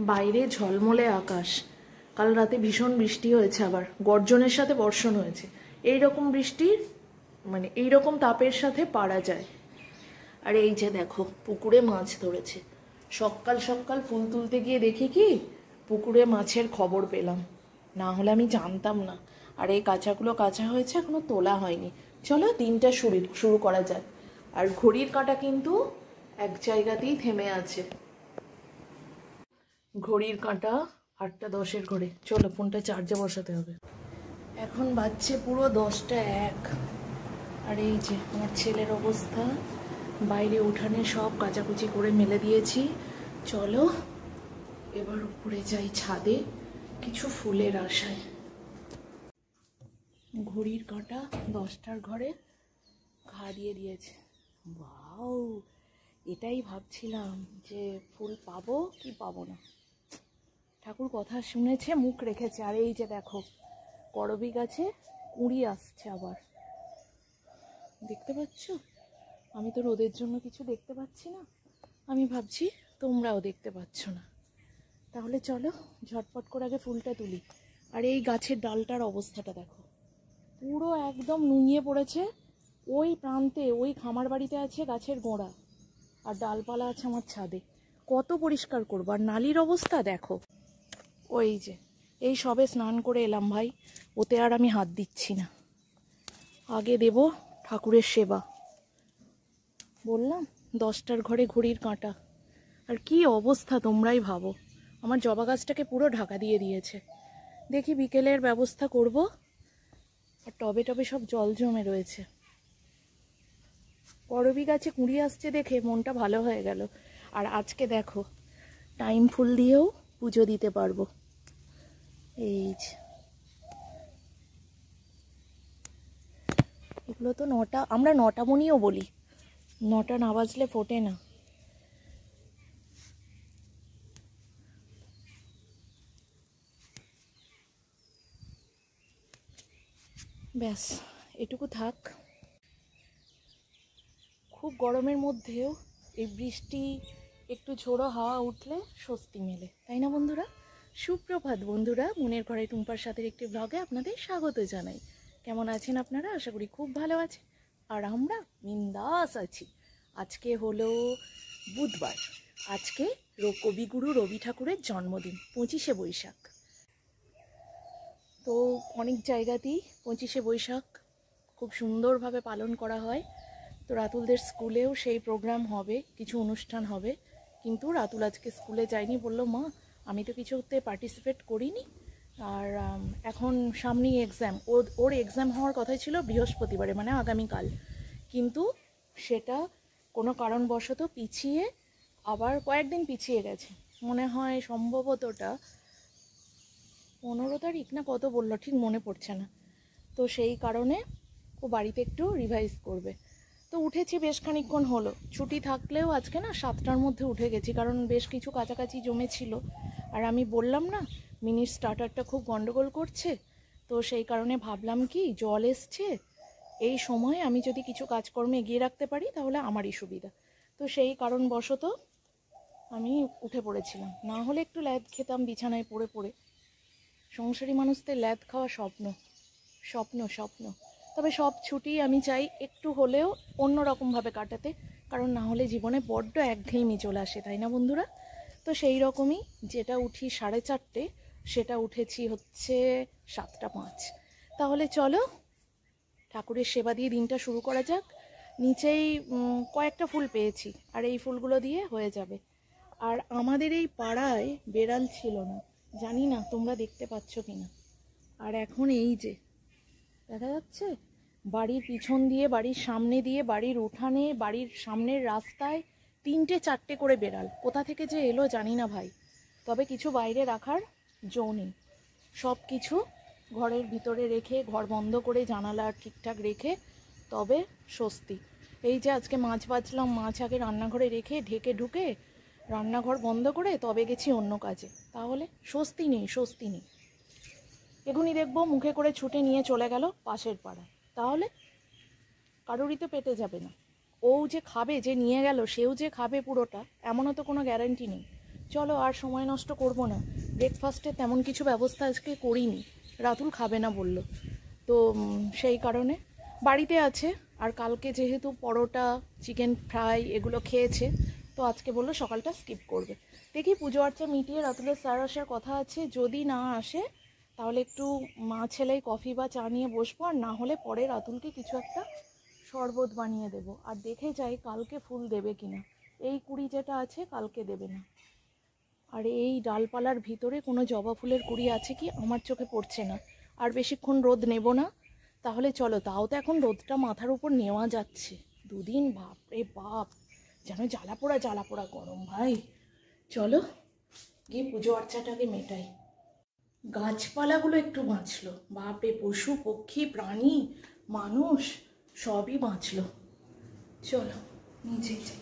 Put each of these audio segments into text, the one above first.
বাইরে ঝলমলে আকাশ। কাল রাতে ভীষণ বৃষ্টি হয়েছে, আবার গর্জনের সাথে বর্ষণ হয়েছে। এই রকম বৃষ্টির মানে এই রকম তাপের সাথে পারা যায়। আর এই যে দেখো পুকুরে মাছ ধরেছে। সকাল সকাল ফুল তুলতে গিয়ে দেখি কি পুকুরে মাছের খবর পেলাম, না হলে আমি জানতাম না। আর এই কাঁচাগুলো কাঁচা হয়েছে, এখনো তোলা হয়নি। চলো দিনটা শুরু করা যায়। আর ঘড়ির কাঁটা কিন্তু এক জায়গাতেই থেমে আছে। ঘড়ির কাঁটা 8টা 10-এর ঘড়ি। চলো ফোনটা চার্জে বসাতে হবে। এখন বাজছে পুরো 10টা 1। আর এই যে আমার ছেলের অবস্থা, বাইরে উঠানে সব কাচাকুচি করে মেলে দিয়েছি। চলো এবার উপরে যাই ছাদে কিছু ফুলের আশায়। ঘড়ির কাঁটা 10টার ঘরে ঘা দিয়ে দিয়েছে। ওয়াও, এটাই ভাবছিলাম যে ফুল পাবো কি পাবো না। ঠাকুর কথা শুনেছে, মুখ রেখেছে। আর এই যে দেখো করবী গাছে কুঁড়ি আসছে আবার, দেখতে পাচ্ছ? আমি তো রোদের জন্য কিছু দেখতে পাচ্ছি না, আমি ভাবছি তোমরাও দেখতে পাচ্ছ না। তাহলে চলো ঝটপট করে আগে ফুলটা তুলি। আর এই গাছের ডালটার অবস্থাটা দেখো, পুরো একদম নুইয়ে পড়েছে। ওই প্রান্তে ওই খামার বাড়িতে আছে গাছের গোড়া, আর ডালপালা আছে আমার ছাদে। কত পরিষ্কার করবো। আর নালির অবস্থা দেখো। ওই যে এই সবে স্নান করে এলাম ভাই, ওতে আর আমি হাত দিচ্ছি না। আগে দেব ঠাকুরের সেবা। বললাম 10টার ঘরে ঘড়ির কাঁটা। আর কি অবস্থা তোমরাই ভাবো। আমার জবা গাছটাকে পুরো ঢাকা দিয়ে দিয়েছে। দেখি বিকেলের ব্যবস্থা করব। আর টবে টবে সব জল জমে রয়েছে। করবী গাছে কুঁড়ি আসছে দেখে মনটা ভালো হয়ে গেল। আর আজকে দেখো টাইম ফুল দিয়েও পুজো দিতে পারবো। এই যে এগুলো তো 9টা, আমরা 9টা মণিও বলি, 9টা না বাজলে ফোটে না। ব্যাস এটুকু থাক। খুব গরমের মধ্যেও এই বৃষ্টি, একটু ঝোড়ো হাওয়া উঠলে স্বস্তি মেলে, তাই না বন্ধুরা? সুপ্রভাত বন্ধুরা, মনের ঘরে টুম্পার সাথে একটি ব্লগে আপনাদের স্বাগত জানাই। কেমন আছেন আপনারা? আশা করি খুব ভালো আছে। আর আমরা বিন্দাস আছি। আজকে হলো বুধবার। আজকে কবিগুরু রবি ঠাকুরের জন্মদিন, 25শে বৈশাখ। তো অনেক জায়গাতেই 25শে বৈশাখ খুব সুন্দরভাবে পালন করা হয়। তো রাতুলদের স্কুলেও সেই প্রোগ্রাম হবে, কিছু অনুষ্ঠান হবে। কিন্তু রাতুল আজকে স্কুলে যায়নি, বললো মা আমি তো কিছুতে পার্টিসিপেট করিনি। আর এখন সামনেই এক্সাম, ওর এক্সাম হওয়ার কথাই ছিল বৃহস্পতিবারে, মানে আগামীকাল। কিন্তু সেটা কোনো কারণবশত পিছিয়ে, আবার কয়েকদিন পিছিয়ে গেছে। মনে হয় সম্ভবতটা 15 তারিখ না কত বললো, ঠিক মনে পড়ছে না। তো সেই কারণে ও বাড়িতে একটু রিভাইজ করবে। তো উঠেছি বেশ খানিকক্ষণ হলো। ছুটি থাকলেও আজকে না 7টার মধ্যে উঠে গেছি, কারণ বেশ কিছু কাছাকাছি জমেছিল। আর আমি বললাম না মিনির স্টার্টারটা খুব গন্ডগোল করছে, তো সেই কারণে ভাবলাম কি জল এসছে, এই সময় আমি যদি কিছু কাজকর্মে এগিয়ে রাখতে পারি তাহলে আমারই সুবিধা। তো সেই কারণবশত আমি উঠে পড়েছিলাম, না হলে একটু ল্যাদ খেতাম বিছানায় পড়ে পড়ে। সংসারী মানুষদের ল্যাদ খাওয়া স্বপ্ন স্বপ্ন স্বপ্ন। তবে সব ছুটি আমি চাই একটু হলেও অন্যরকমভাবে কাটাতে, কারণ না হলে জীবনে বড্ড একঘেয়েমি চলে আসে, তাই না বন্ধুরা? তো সেই রকমই যেটা উঠি 4:30, সেটা উঠেছি হচ্ছে 7টা 5। তাহলে চলো ঠাকুরের সেবা দিয়ে দিনটা শুরু করা যাক। নিচেই কয়েকটা ফুল পেয়েছি, আর এই ফুলগুলো দিয়ে হয়ে যাবে। আর আমাদের এই পাড়ায় বেড়াল ছিল না, জানি না তোমরা দেখতে পাচ্ছ কিনা। আর এখন এই যে দেখা যাচ্ছে বাড়ির পিছন দিয়ে, বাড়ির সামনে দিয়ে, বাড়ির উঠানে, বাড়ির সামনের রাস্তায় 3টে 4টে করে বেড়াল। কোথা থেকে যে এলো জানি না ভাই। তবে কিছু বাইরে রাখার জো নেই, সব কিছু ঘরের ভিতরে রেখে, ঘর বন্ধ করে, জানালা ঠিকঠাক রেখে তবে স্বস্তি। এই যে আজকে মাছ বাছলাম, মাছ আগে রান্নাঘরে রেখে ঢেকে ঢুকে রান্নাঘর বন্ধ করে তবে গেছি অন্য কাজে, তাহলে স্বস্তি নেই, স্বস্তি নেই। এখনই দেখবো মুখে করে ছুটে নিয়ে চলে গেল পাশের পাড়ায়, তাহলে কারোরই তো পেটে যাবে না। ও যে খাবে, যে নিয়ে গেল সেও যে খাবে পুরোটা, এমনও তো কোনো গ্যারান্টি নেই। চলো আর সময় নষ্ট করব না। ব্রেকফাস্টে তেমন কিছু ব্যবস্থা আজকে করিনি, রাতুল খাবে না বলল, তো সেই কারণে বাড়িতে আছে। আর কালকে যেহেতু পরোটা, চিকেন ফ্রাই এগুলো খেয়েছে, তো আজকে বললো সকালটা স্কিপ করবে। দেখি পুজো আর্চা মিটিয়ে রাতুলের স্যার আসার কথা আছে, যদি না আসে তাহলে একটু মা ছেলেই কফি বা চা নিয়ে বসবো, আর না হলে পরে রাতুলকে কিছু একটা শরবত বানিয়ে দেবো। আর দেখে যাই কালকে ফুল দেবে কিনা, এই কুড়ি যেটা আছে কালকে দেবে না। আর এই ডালপালার ভিতরে কোনো জবা ফুলের কুড়ি আছে কি আমার চোখে পড়ছে না। আর বেশিক্ষণ রোদ নেব না, তাহলে চলো। তাও তো এখন রোদটা মাথার উপর নেওয়া যাচ্ছে, দুদিন বাপ রে বাপ যেন জ্বালা পোড়া গরম ভাই। চলো গিয়ে পুজো আর্চাটাকে মেটাই। গাছপালাগুলো একটু বাঁচলো, বাপরে পশু পক্ষী প্রাণী মানুষ সবই বাঁচলো। চলো নিচে যাই।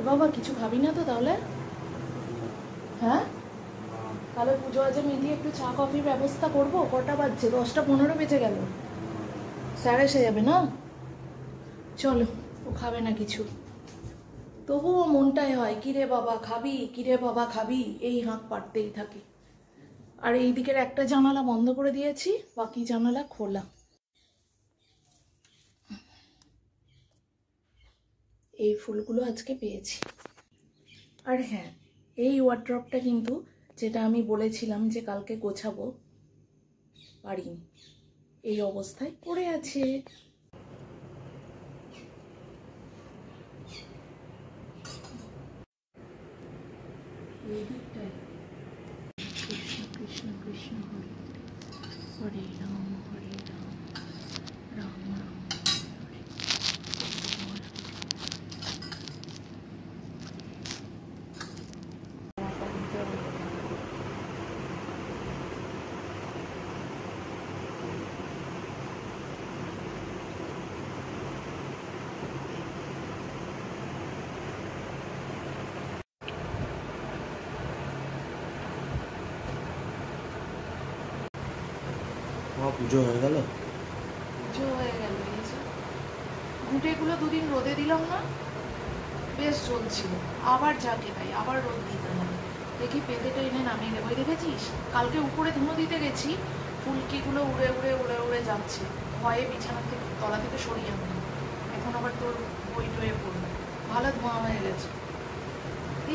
বাবা কিছু খাবি না তো তাহলে? হ্যাঁ, তাহলে পুজো আজে মিটিয়ে একটু চা কফির ব্যবস্থা করবো। কটা বাজছে? 10টা 15 বেজে গেল। স্যার এসে যাবে না? চলো, ও খাবে না কিছু, তবুও মনটাই হয় কিরে বাবা খাবি, কিরে বাবা খাবি, এই হাঁক পাড়তেই থাকে। আর এই দিকের একটা জানালা বন্ধ করে দিয়েছি, বাকি জানালা খোলা। এই ফুলগুলো আজকে পেয়েছি। আর হ্যাঁ, এই ওয়ার্ড্রপটা কিন্তু যেটা আমি বলেছিলাম যে কালকে গোছাবো, পারিনি, এই অবস্থায় পড়ে আছে। কৃষ্ণ কৃষ্ণ কৃষ্ণ হরে হরে রাম রাম রাম। পুজো হয়ে গেল। পুজো হয়ে গেল। এই যে ঘুঁটেগুলো দুদিন রোদে দিলাম না, বেশ চলছিল। আবার যাকে তাই আবার রোদ দিতে হবে। দেখি পেতেটা এনে নামিয়ে দেবো। দেখেছিস কালকে উপরে ধুনো দিতে গেছি, ফুলকিগুলো উড়ে উড়ে উড়ে উড়ে যাচ্ছে, ভয়ে বিছানা থেকে তলা থেকে সরিয়ে আনলাম। এখন আবার তোর বই টয়ে পড়বে, ভালো ধোঁয়া হয়ে গেছে।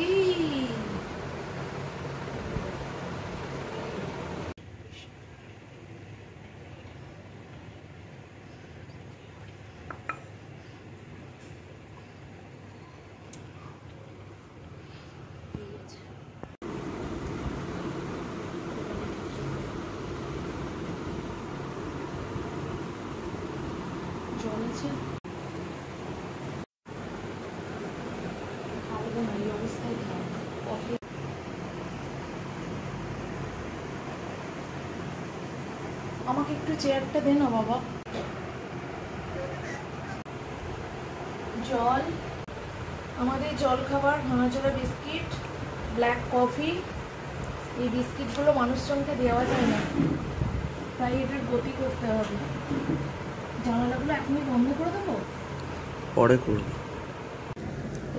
এই জল আছে, খাবো না এই অবস্থায় খাও কফি। আমাকে একটু চেয়ারটা দে না বাবা। জল, আমাদের জল খাবার ভাঙাচোরা বিস্কিট, ব্ল্যাক কফি। এই বিস্কিটগুলো মানুষজনকে দেওয়া যায় না, তাই এটার গতি করতে হবে। জানালাগুলো এখনই বন্ধ করে দেবো, পরে করব।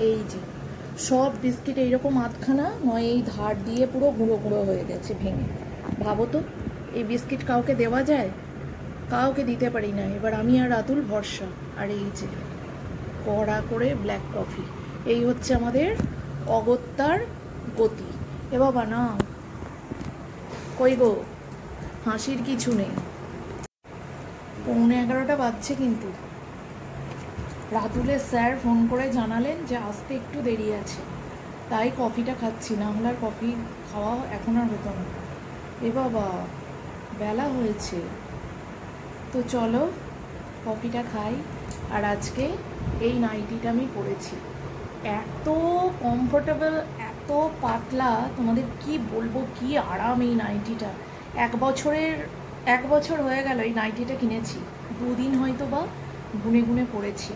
এই যে সব বিস্কিট এইরকম আধখানা নয়, এই ধার দিয়ে পুরো গুঁড়ো গুঁড়ো হয়ে গেছে ভেঙে। ভাবো তো, এই বিস্কিট কাউকে দেওয়া যায়? কাউকে দিতে পারি না। এবার আমি আর রাতুল ভরসা। আর এই যে কড়া করে ব্ল্যাক কফি, এই হচ্ছে আমাদের অগত্যার গতি। এ বাবা না, কই গো, হাসির কিছু নেই। 11:15 বাজছে কিন্তু। রাতুলের স্যার ফোন করে জানালেন যে আসতে একটু দেরি আছে, তাই কফিটা খাচ্ছি, না হলে আর কফি খাওয়া এখন আর হতো না। এ বাবা বেলা হয়েছে, তো চলো কফিটা খাই। আর আজকে এই নাইটিটা আমি পরেছি, এত কমফোর্টেবল, এত পাতলা, তোমাদের কি বলবো, কি আরাম এই নাইটিটা। 1 বছর হয়ে গেল এই নাইটিটা কিনেছি, 2 দিন হয়তো বা গুনে গুনে পরেছি।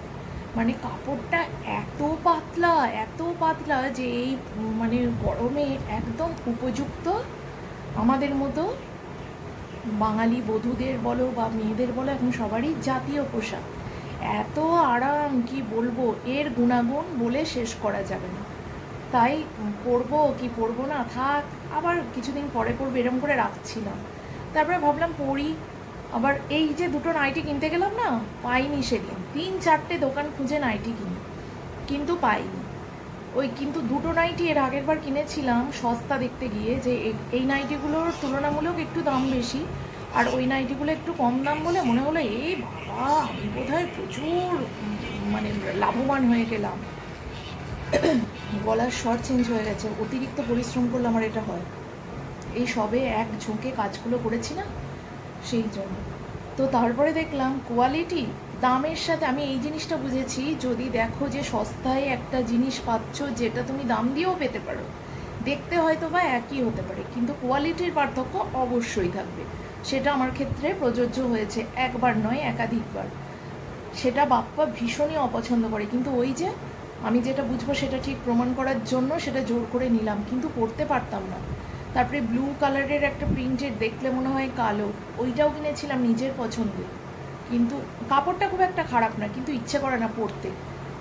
মানে কাপড়টা এত পাতলা যে এই মানে গরমে একদম উপযুক্ত। আমাদের মতো বাঙালি বধূদের বলো বা মেয়েদের বলো, এখন সবারই জাতীয় পোশাক। এত আরাম কি বলবো, এর গুণাগুণ বলে শেষ করা যাবে না। তাই পরবো কি পরবো না, থাক আবার কিছুদিন পরে পরবো, এরম করে রাখছিলাম। তারপরে ভাবলাম পরি। আবার এই যে দুটো নাইটি কিনতে গেলাম না, পাইনি সেদিন, 3-4টে দোকান খুঁজে নাইটি কিনি, কিন্তু পাইনি। ওই কিন্তু দুটো নাইটি এর আগের বার কিনেছিলাম সস্তা দেখতে গিয়ে, যে এই নাইটিগুলোর তুলনামূলক একটু দাম বেশি, আর ওই নাইটিগুলো একটু কম দাম বলে মনে হলো এই বাবা আমি বোধহয় প্রচুর মানে লাভবান হয়ে গেলাম। গলার স্বর চেঞ্জ হয়ে গেছে, অতিরিক্ত পরিশ্রম করলে আমার এটা হয়। এই সবে এক ঝোঁকে কাজগুলো করেছি না, সেই জন্য। তো তারপরে দেখলাম কোয়ালিটি দামের সাথে, আমি এই জিনিসটা বুঝেছি, যদি দেখো যে সস্তায় একটা জিনিস পাচ্ছ যেটা তুমি দাম দিয়েও পেতে পারো, দেখতে হয়তো বা একই হতে পারে কিন্তু কোয়ালিটির পার্থক্য অবশ্যই থাকবে। সেটা আমার ক্ষেত্রে প্রযোজ্য হয়েছে, একবার নয় একাধিকবার। সেটা বাপ্পা ভীষণই অপছন্দ করে, কিন্তু ওই যে আমি যেটা বুঝবো সেটা ঠিক প্রমাণ করার জন্য সেটা জোর করে নিলাম, কিন্তু পরতে পারতাম না। তারপরে ব্লু কালারের একটা প্রিন্টের, দেখলে মনে হয় কালো, ওইটাও কিনেছিলাম নিজের পছন্দে, কিন্তু কাপড়টা খুব একটা খারাপ না, কিন্তু ইচ্ছে করে না পরতে।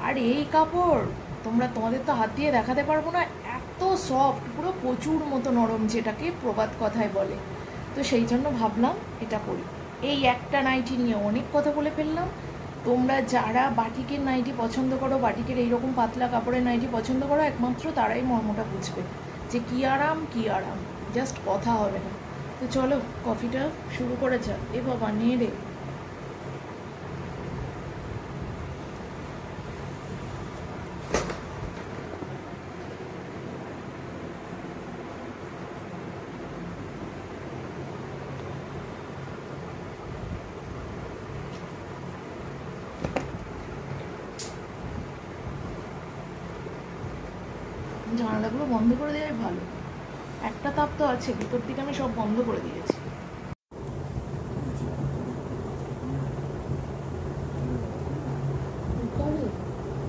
আর এই কাপড় তোমাদের তো হাত দিয়ে দেখাতে পারবো না, এত সফট, পুরো প্রচুর মতো নরম, যেটাকে প্রবাদ কথায় বলে। তো সেই জন্য ভাবলাম এটা পরি। এই একটা নাইটি নিয়ে অনেক কথা বলে ফেললাম। তোমরা যারা বাটিকের নাইটি পছন্দ করো, বাটিকের এইরকম পাতলা কাপড়ের নাইটি পছন্দ করো, একমাত্র তারাই মর্মটা বুঝবে যে কী আরাম কী আরাম, জাস্ট কথা হবে না। তো চলো কফিটা শুরু করে যা। এ বাবা নে রে। জানালাগুলো বন্ধ করে দেওয়াই ভালো, একটা তাপ তো আছে, ভিতর দিকে আমি সব বন্ধ করে দিয়েছি।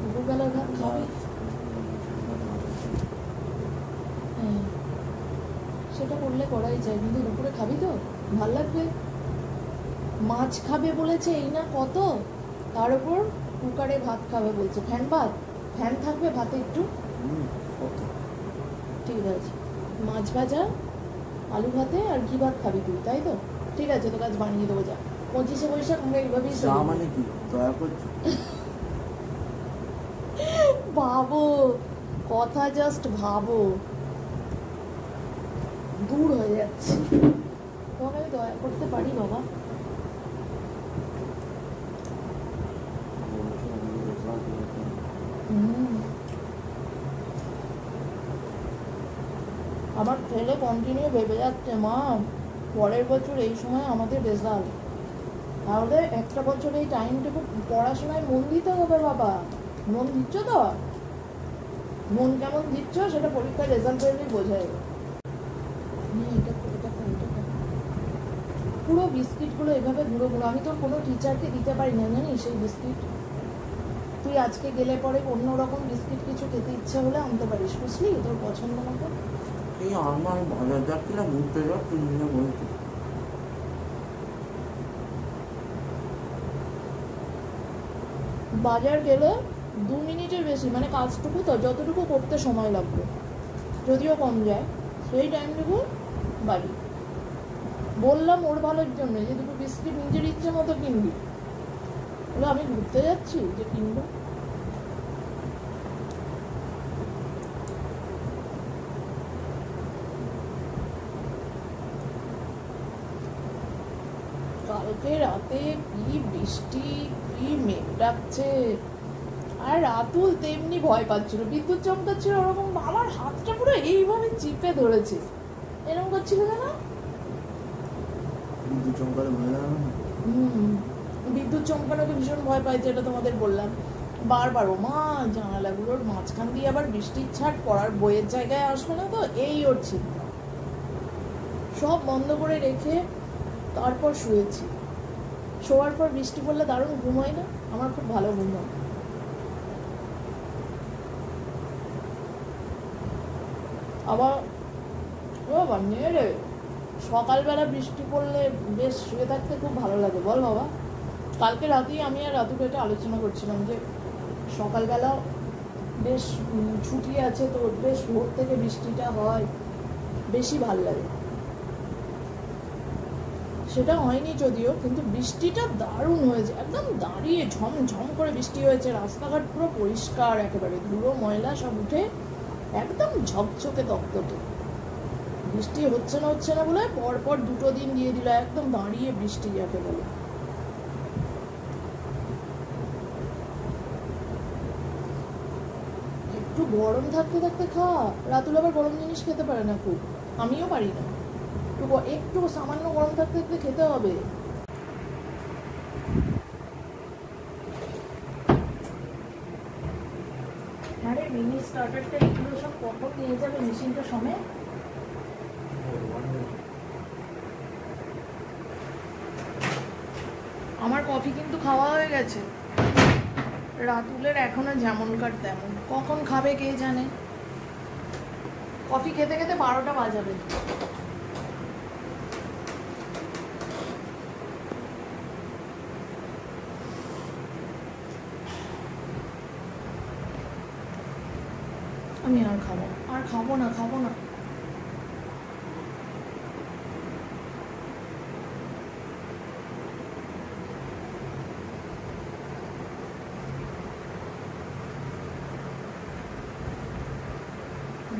দুপুরবেলা ভাত খাবি? হ্যাঁ সেটা করলে করাই যায়, কিন্তু দুপুরে খাবি তো, ভাল লাগবে। মাছ খাবে বলেছে এই না কত, তার উপর কুকারে ভাত খাবে বলছে। ফ্যান ভাত, ফ্যান থাকবে ভাতে একটু, ঠিক আছে। মাছ ভাজা আলু ভাতে আর ঘি ভাত খাবি তুই, তাই তো? ঠিক আছে, তো কাজ বানিয়ে দেবো। যা 25শে বৈশাখ আমরা এইভাবেই মানে কি দয়া করছো? ভাবো, কথা জাস্ট ভাবো, দূর হয়ে যাচ্ছে। তোমাকে আমি দয়া করতে পারি বাবা? আমার ছেলে কন্টিনিউ ভেবে যাচ্ছে মা পরের বছর এই সময় আমাদের রেজাল্ট, তাহলে একটা বছর এই টাইমটুকু পড়াশোনায় মন দিতে হবে বাবা। মন দিচ্ছ তো? মন কেমন দিচ্ছ সেটা পরীক্ষার রেজাল্ট বেরোলেই বোঝা যাবে। পুরো বিস্কিটগুলো এভাবে গুঁড়ো গুঁড়ো, আমি তোর কোনো টিচারকে দিতে পারি না জানিস সেই বিস্কিট। তুই আজকে গেলে পরে অন্যরকম বিস্কিট কিছু খেতে ইচ্ছে হলে আনতে পারিস, বুঝলি, তোর পছন্দ মতো। এই আমার বাজার যাচ্ছিলাম, ঘুরতে যাও, তুমি বলছো বাজার গেলে 2 মিনিটের বেশি, মানে কাজটুকু তো যতটুকু করতে সময় লাগবে যদিও কম যায়, সেই টাইমটুকু বাড়ি। বললাম ওর ভালোর জন্য যে দুটো বিস্কিট নিজের ইচ্ছে মতো কিনবি, বলে আমি ঘুরতে যাচ্ছি যে কিনবো। কালকে রাতে কি বৃষ্টি, কি মেঘ ডাকছে, আর রাতুল তেমনি ভয় পাচ্ছিল, বিদ্যুৎ চমকাচ্ছিল ওরকম, আমার হাতটা পুরো এইভাবে চিপে ধরেছে, এরকম করছিল কেন? বিদ্যুৎ চমকালে ভয় লাগে না? বিদ্যুৎ চমকানোকে ভীষণ ভয় পাই, যেটা তোমাদের বললাম বারবার। ও মা জানালাগুলোর মাঝখান দিয়ে আবার বৃষ্টির ছাট পড়ার বইয়ের জায়গায় আসবে না তো, এই ওর চিন্তা। সব বন্ধ করে রেখে তারপর শুয়েছি। শোয়ার পর বৃষ্টি পড়লে দারুণ ঘুম হয় না? আমার খুব ভালো ঘুম হয়। আবার বাবা নিয়ে রে, সকালবেলা বৃষ্টি পড়লে বেশ শুয়ে থাকতে খুব ভালো লাগে, বল বাবা। কালকে রাতেই আমি আর রাতুকে এটা আলোচনা করছিলাম যে সকালবেলা বেশ ছুটি আছে তো, বেশ ভোর থেকে বৃষ্টিটা হয়, বেশি ভাল লাগে। সেটা হয়নি যদিও, কিন্তু বৃষ্টিটা দারুণ হয়েছে, একদম দাঁড়িয়ে ঝমঝম করে বৃষ্টি হয়েছে, রাস্তাঘাট পুরো পরিষ্কার, একেবারে ধুলো ময়লা সব উঠে একদম ঝকঝকে তকতকে। বৃষ্টি হচ্ছে না বলে পরপর 2 দিন দিয়ে দিল, একদম দাঁড়িয়ে বৃষ্টি যাকে বলে। একটু গরম থাকতে থাকতে খা, রাতুল আবার গরম জিনিস খেতে পারে না খুব, আমিও পারি না, একটু সামান্য গরম থাকতে থাকতে খেতে হবে। আরে মিনি স্টার্টারটা এগুলো সব কখন নিয়ে যাবে মেশিনটা সময়? আমার কফি কিন্তু খাওয়া হয়ে গেছে, রাতুলের এখনো যেমনকার তেমন, কখন খাবে কে জানে। কফি খেতে খেতে 12টা বাজাবে। আমি আর খাবো না।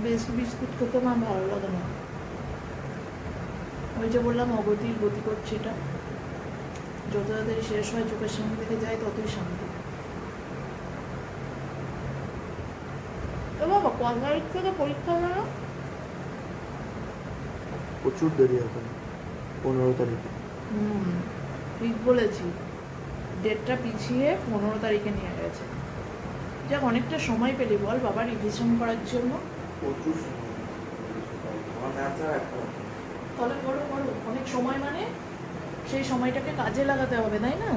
বেশি বিস্কুট খেতে আমার ভালো লাগে না। ওই যে বললাম অগতির গতি করছে, এটা যত তাড়াতাড়ি শেষ হয় চোখের সামনে থেকে যায় ততই শান্তি। তো বাবা 15 তারিখ থেকে পরীক্ষা হলো না? প্রচুর দেরি এখন, 15 তারিখে। ঠিক বলেছি, ডেটটা পিছিয়ে 15 তারিখে নিয়ে গেছে। যাক, অনেকটা সময় পেলি বল বাবা রিভিশন করার জন্য। প্রচুর তাহলে করো, অনেক সময় মানে সেই সময়টাকে কাজে লাগাতে হবে, তাই না?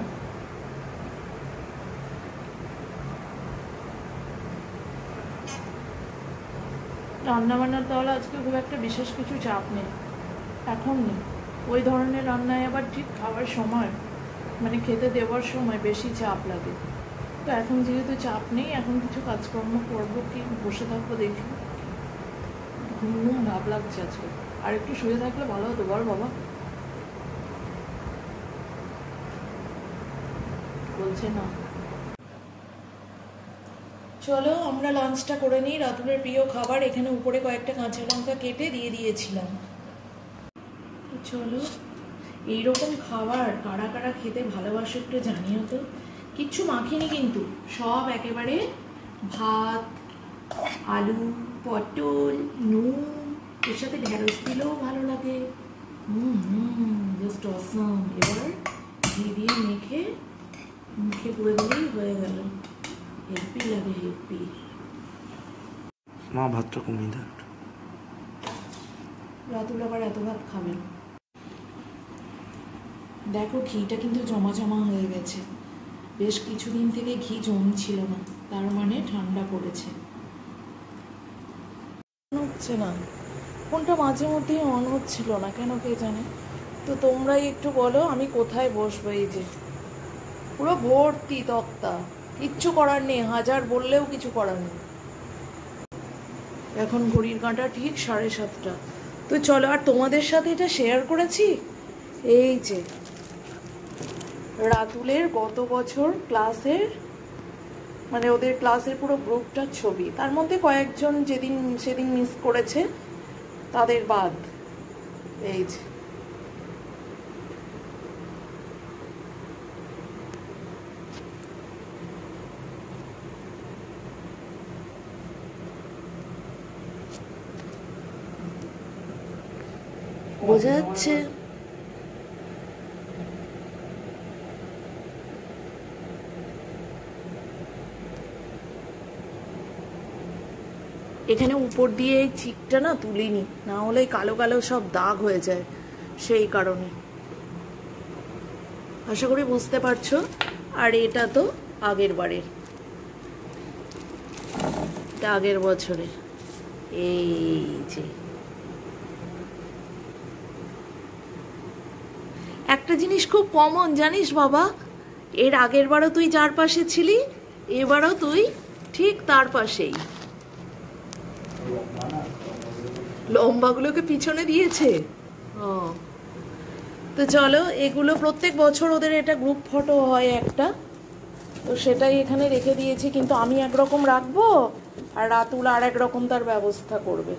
রান্নাবান্নার তাহলে আজকে খুব একটা বিশেষ কিছু চাপ নেই, এখন নেই। ওই ধরনের রান্নায় আবার ঠিক খাওয়ার সময়, মানে খেতে দেওয়ার সময় বেশি চাপ লাগে। তো এখন যেহেতু চাপ নেই, এখন কিছু কাজকর্ম করবো, কি বসে থাকবো দেখি, ঘুম ভাব লাগছে আজকে। আর একটু শুয়ে থাকলে ভালো হতো বল বাবা, বলছে না। চলো আমরা লাঞ্চটা করে নিই, রাতুলের প্রিয় খাবার। এখানে উপরে কয়েকটা কাঁচা লঙ্কা কেটে দিয়ে দিয়েছিলাম। চলো, এইরকম খাবার কারা কারা খেতে ভালোবাসে একটু জানিও তো। কিচ্ছু মাখিনি কিন্তু, সব একেবারে ভাত, আলু, পটল, নুন, এর সাথে ঢেঁড়স দিলেও ভালো লাগে। Just awesome. এবার ঘি দিয়ে মেখে মুখে পুরে দিলেই হয়ে গেল। হেপি লাগে, হেপি। মা ভাতটা কমিয়ে দেন। রাতুল আবার এত ভাত খাবে না। দেখো ঘিটা কিন্তু জমা জমা হয়ে গেছে, বেশ কিছুদিন থেকে ঘি জমছিল না, তার মানে ঠান্ডা পড়েছে। হচ্ছে না ফোনটা, মাঝে মধ্যেই অন হচ্ছিল না কেন কে জানে। তো তোমরাই একটু বলো আমি কোথায় বসবো। এই যে পুরো ভর্তি তক্তা, কিচ্ছু করার নেই, হাজার বললেও কিছু করার নেই। এখন ঘড়ির কাঁটা ঠিক 7:30। তো চলো, আর তোমাদের সাথে এটা শেয়ার করেছি, এই যে রাতুলের গত বছর ক্লাসের, মানে ওদের ক্লাসের পুরো গ্রুপটার ছবি, তার মধ্যে কয়েকজন সেদিন মিস করেছে, তাদের বাদ। এই যে বোঝা যাচ্ছে। এখানে উপর দিয়ে এই চিকটা না তুলিনি, না হলে কালো কালো সব দাগ হয়ে যায়, সেই কারণে। আশা করি বুঝতে পারছো। আর এটা তো আগের বারের, আগের বছরের। এই যে একটা জিনিস খুব কমন জানিস বাবা, এর আগের বারও তুই যার পাশে ছিলি, এবারও তুই ঠিক তার পাশেই। লম্বাগুলোকে পিছনে দিয়েছে। ও তো চলো, এগুলো প্রত্যেক বছর ওদের এটা গ্রুপ ফটো হয় একটা, তো সেটাই এখানে রেখে দিয়েছি। কিন্তু আমি একরকম রাখবো আর রাতুল আর একরকম তার ব্যবস্থা করবে।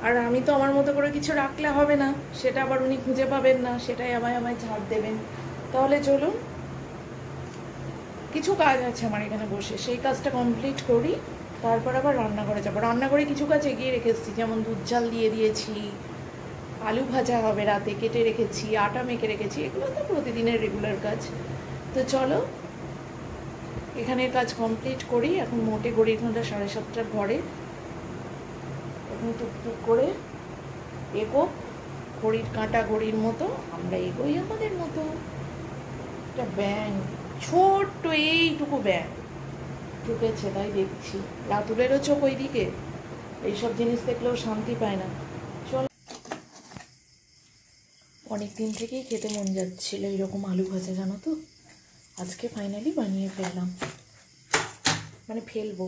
আর আমি তো আমার মতো করে কিছু রাখলে হবে না, সেটা আবার উনি খুঁজে পাবেন না, সেটাই আমায় ছাড় দেবেন। তাহলে চলুন, কিছু কাজ আছে আমার এখানে বসে, সেই কাজটা কমপ্লিট করি, তারপর আবার রান্নাঘরে যাবো। রান্নাঘরে কিছু কাজ এগিয়ে রেখেছি, যেমন দুধ জাল দিয়ে দিয়েছি, আলু ভাজা হবে রাতে, কেটে রেখেছি, আটা মেখে রেখেছি, এগুলো তো প্রতিদিনের রেগুলার কাজ। তো চলো এখানের কাজ কমপ্লিট করি। এখন মোটে ঘড়ির ঘন্টা 7:30 ঘরে, এখন টুকটুক করে এগো, ঘড়ির কাঁটা ঘড়ির মতো আমরা এগোই আমাদের মতো। একটা ব্যাং, ছোট্ট এইটুকু ব্যাং ঢুকেছে, তাই দেখছি। রাতুলেরও চোখ ওই দিকে, এইসব জিনিস দেখলেও শান্তি পায় না। চল, অনেক দিন থেকেই খেতে মন যাচ্ছিল এরকম আলু ভাজা, জানো তো, আজকে ফাইনালি বানিয়ে ফেললাম, মানে ফেলবো।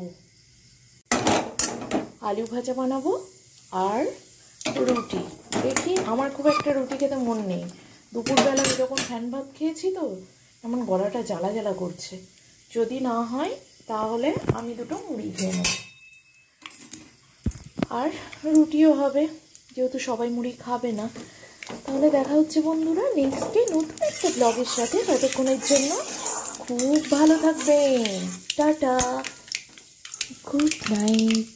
আলু ভাজা বানাবো আর রুটি। দেখি, আমার খুব একটা রুটি খেতে মন নেই, দুপুরবেলা এরকম ফ্যান ভাত খেয়েছি তো এমন গলাটা জ্বালা জ্বালা করছে। যদি না হয় তাহলে আমি দুটো মুড়ি খেয়ে নেব, আর রুটিও হবে, যেহেতু সবাই মুড়ি খাবে না। তাহলে দেখা হচ্ছে বন্ধুরা নেক্সট ডে নতুন একটা ব্লগের সাথে। ততক্ষণের জন্য খুব ভালো থাকবেন, টাটা, গুড নাইট।